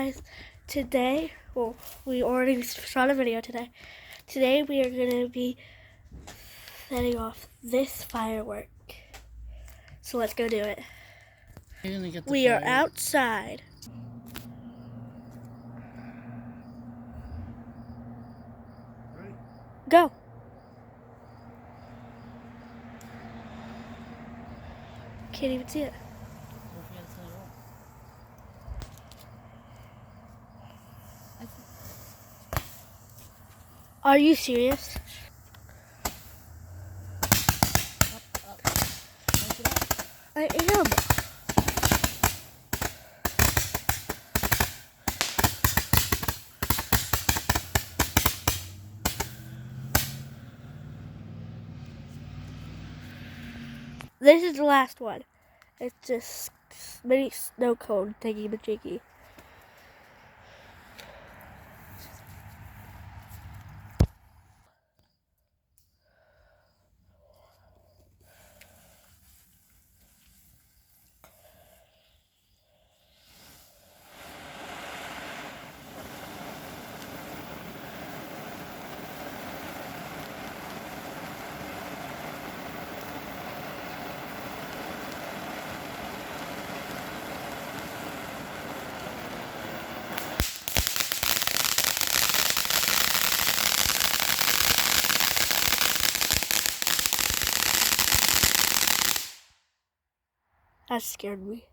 guys, today, well, we already shot a video today. Today we are going to be setting off this firework. So let's go do it. We are outside. Go. Can't even see it. Are you serious? I am. This is the last one. It's just mini snow cone thingy majiggy. That scared me.